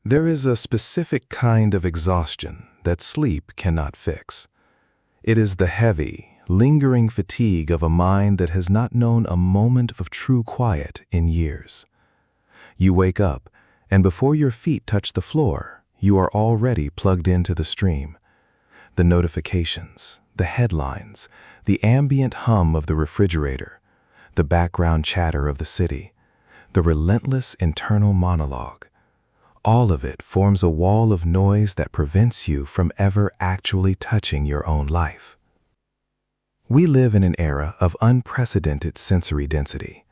There is a specific kind of exhaustion that sleep cannot fix. It is the heavy, lingering fatigue of a mind that has not known a moment of true quiet in years. You wake up, and before your feet touch the floor, you are already plugged into the stream. The notifications, the headlines, the ambient hum of the refrigerator, the background chatter of the city, the relentless internal monologue. All of it forms a wall of noise that prevents you from ever actually touching your own life. We live in an era of unprecedented sensory density.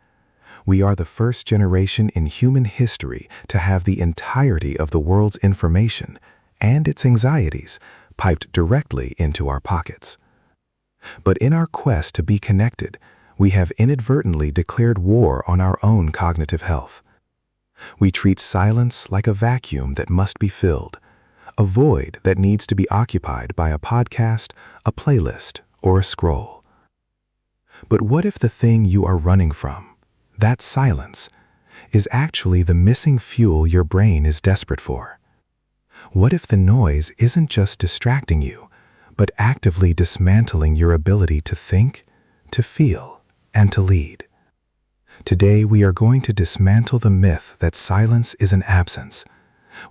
We are the first generation in human history to have the entirety of the world's information and its anxieties piped directly into our pockets. But in our quest to be connected, we have inadvertently declared war on our own cognitive health. We treat silence like a vacuum that must be filled, a void that needs to be occupied by a podcast, a playlist, or a scroll. But what if the thing you are running from, that silence, is actually the missing fuel your brain is desperate for? What if the noise isn't just distracting you, but actively dismantling your ability to think, to feel, and to lead? Today, we are going to dismantle the myth that silence is an absence.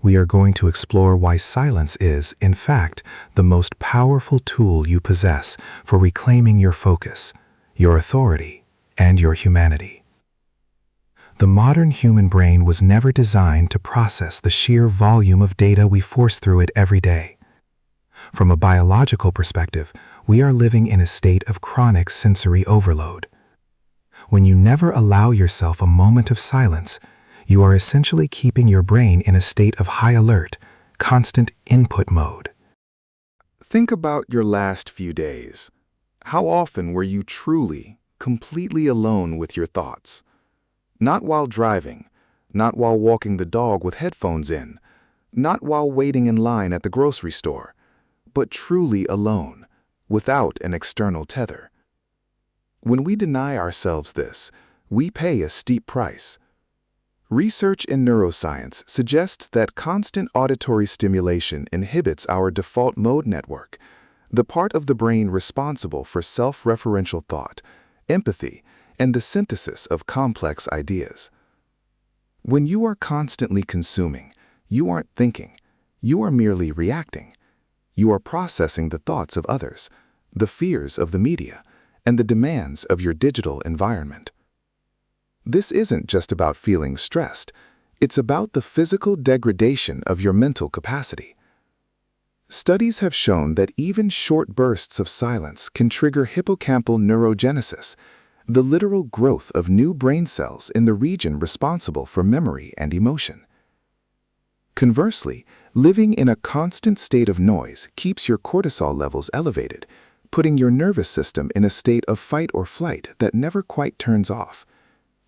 We are going to explore why silence is, in fact, the most powerful tool you possess for reclaiming your focus, your authority, and your humanity. The modern human brain was never designed to process the sheer volume of data we force through it every day. From a biological perspective, we are living in a state of chronic sensory overload. When you never allow yourself a moment of silence, you are essentially keeping your brain in a state of high alert, constant input mode. Think about your last few days. How often were you truly, completely alone with your thoughts? Not while driving, not while walking the dog with headphones in, not while waiting in line at the grocery store, but truly alone, without an external tether. When we deny ourselves this, we pay a steep price. Research in neuroscience suggests that constant auditory stimulation inhibits our default mode network, the part of the brain responsible for self-referential thought, empathy, and the synthesis of complex ideas. When you are constantly consuming, you aren't thinking, you are merely reacting. You are processing the thoughts of others, the fears of the media, and the demands of your digital environment. This isn't just about feeling stressed, it's about the physical degradation of your mental capacity. Studies have shown that even short bursts of silence can trigger hippocampal neurogenesis, the literal growth of new brain cells in the region responsible for memory and emotion. Conversely, living in a constant state of noise keeps your cortisol levels elevated, putting your nervous system in a state of fight or flight that never quite turns off.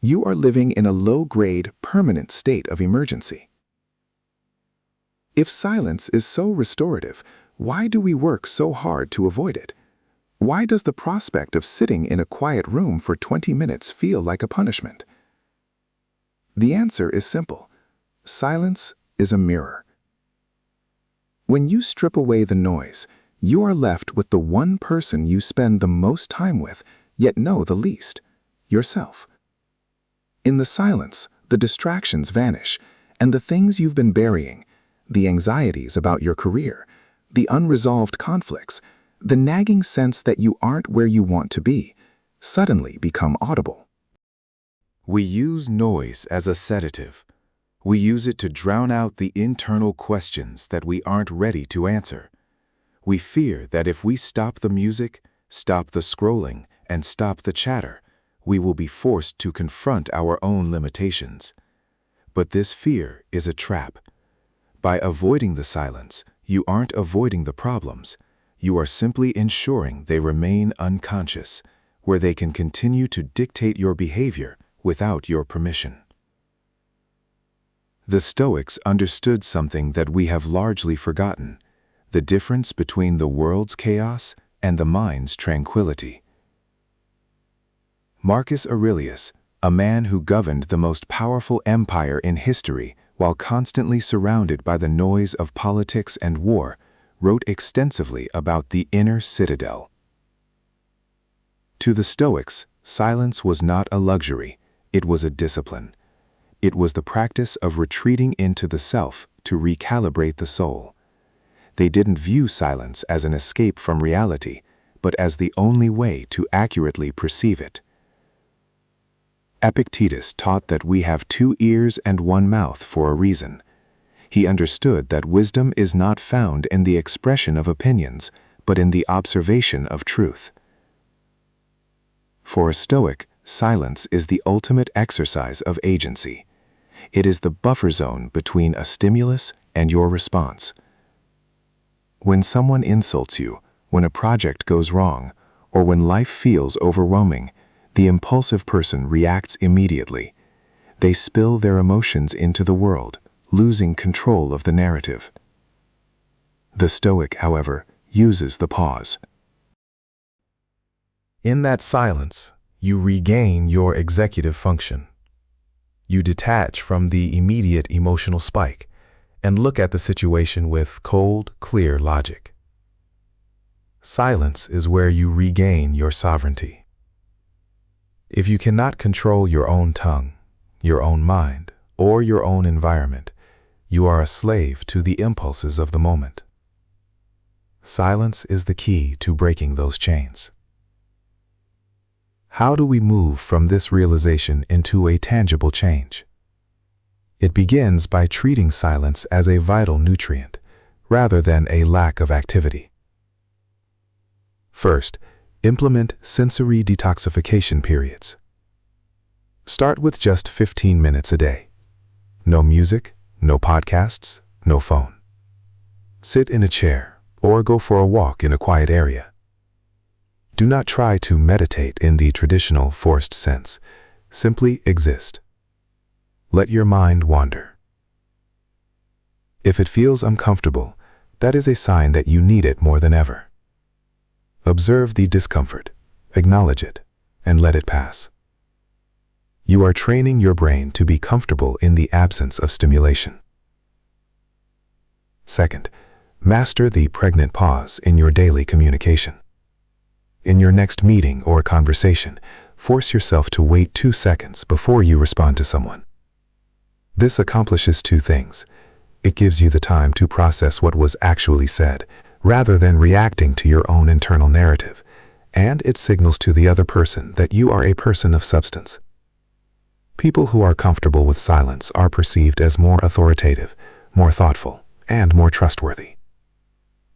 You are living in a low-grade, permanent state of emergency. If silence is so restorative, why do we work so hard to avoid it? Why does the prospect of sitting in a quiet room for 20 minutes feel like a punishment? The answer is simple. Silence is a mirror. When you strip away the noise, you are left with the one person you spend the most time with, yet know the least, yourself. In the silence, the distractions vanish, and the things you've been burying, the anxieties about your career, the unresolved conflicts, the nagging sense that you aren't where you want to be, suddenly become audible. We use noise as a sedative. We use it to drown out the internal questions that we aren't ready to answer. We fear that if we stop the music, stop the scrolling, and stop the chatter, we will be forced to confront our own limitations. But this fear is a trap. By avoiding the silence, you aren't avoiding the problems. You are simply ensuring they remain unconscious, where they can continue to dictate your behavior without your permission. The Stoics understood something that we have largely forgotten: the difference between the world's chaos and the mind's tranquility. Marcus Aurelius, a man who governed the most powerful empire in history, while constantly surrounded by the noise of politics and war, wrote extensively about the inner citadel. To the Stoics, silence was not a luxury, it was a discipline. It was the practice of retreating into the self to recalibrate the soul. They didn't view silence as an escape from reality, but as the only way to accurately perceive it. Epictetus taught that we have 2 ears and 1 mouth for a reason. He understood that wisdom is not found in the expression of opinions, but in the observation of truth. For a Stoic, silence is the ultimate exercise of agency. It is the buffer zone between a stimulus and your response. When someone insults you, when a project goes wrong, or when life feels overwhelming, the impulsive person reacts immediately. They spill their emotions into the world, losing control of the narrative. The Stoic, however, uses the pause. In that silence, you regain your executive function. You detach from the immediate emotional spike and look at the situation with cold, clear logic. Silence is where you regain your sovereignty. If you cannot control your own tongue, your own mind, or your own environment, you are a slave to the impulses of the moment. Silence is the key to breaking those chains. How do we move from this realization into a tangible change? It begins by treating silence as a vital nutrient, rather than a lack of activity. First, implement sensory detoxification periods. Start with just 15 minutes a day. No music, no podcasts, no phone. Sit in a chair or go for a walk in a quiet area. Do not try to meditate in the traditional forced sense. Simply exist. Let your mind wander. If it feels uncomfortable, that is a sign that you need it more than ever. Observe the discomfort, acknowledge it, and let it pass. You are training your brain to be comfortable in the absence of stimulation. Second, master the pregnant pause in your daily communication. In your next meeting or conversation, force yourself to wait 2 seconds before you respond to someone. This accomplishes 2 things. It gives you the time to process what was actually said, rather than reacting to your own internal narrative, and it signals to the other person that you are a person of substance. People who are comfortable with silence are perceived as more authoritative, more thoughtful, and more trustworthy.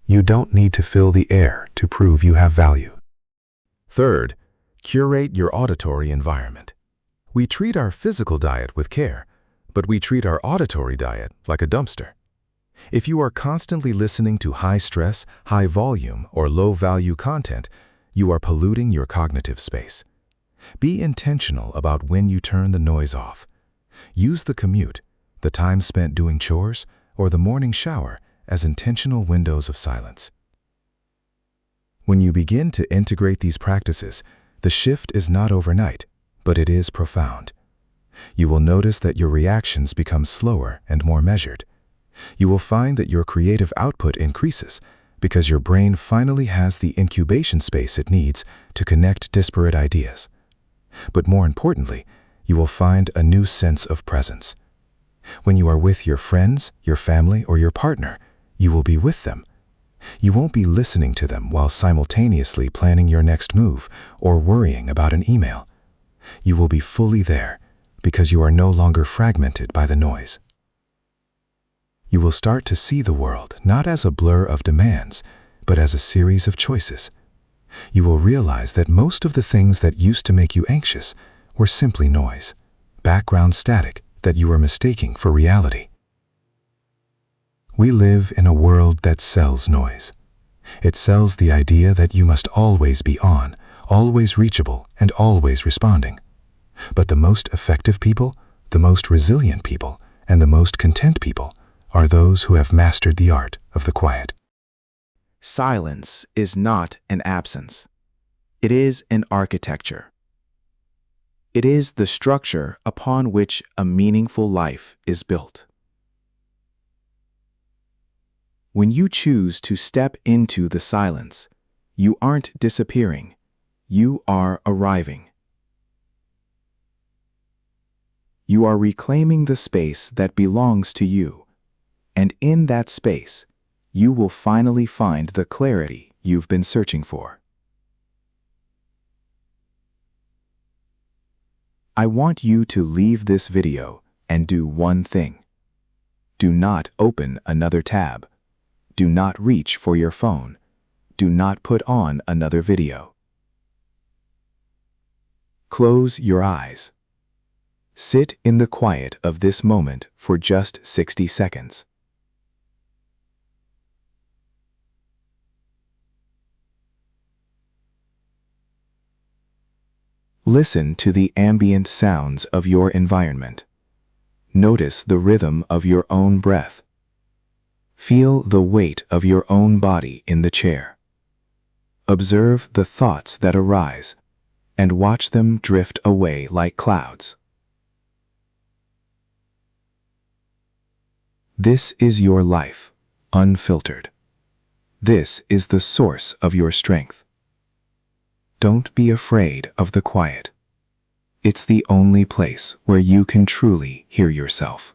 You don't need to fill the air to prove you have value. Third, curate your auditory environment. We treat our physical diet with care, but we treat our auditory diet like a dumpster. If you are constantly listening to high stress, high volume, or low value content, you are polluting your cognitive space. Be intentional about when you turn the noise off. Use the commute, the time spent doing chores, or the morning shower as intentional windows of silence. When you begin to integrate these practices, the shift is not overnight, but it is profound. You will notice that your reactions become slower and more measured. You will find that your creative output increases because your brain finally has the incubation space it needs to connect disparate ideas. But more importantly, you will find a new sense of presence. When you are with your friends, your family, or your partner, you will be with them. You won't be listening to them while simultaneously planning your next move or worrying about an email. You will be fully there because you are no longer fragmented by the noise. You will start to see the world not as a blur of demands, but as a series of choices. You will realize that most of the things that used to make you anxious were simply noise, background static that you were mistaking for reality. We live in a world that sells noise. It sells the idea that you must always be on, always reachable, and always responding. But the most effective people, the most resilient people, and the most content people are those who have mastered the art of the quiet. Silence is not an absence. It is an architecture. It is the structure upon which a meaningful life is built. When you choose to step into the silence, you aren't disappearing, you are arriving. You are reclaiming the space that belongs to you, and in that space, you will finally find the clarity you've been searching for. I want you to leave this video and do one thing. Do not open another tab. Do not reach for your phone. Do not put on another video. Close your eyes. Sit in the quiet of this moment for just 60 seconds. Listen to the ambient sounds of your environment. Notice the rhythm of your own breath. Feel the weight of your own body in the chair. Observe the thoughts that arise and watch them drift away like clouds. This is your life, unfiltered. This is the source of your strength. Don't be afraid of the quiet. It's the only place where you can truly hear yourself.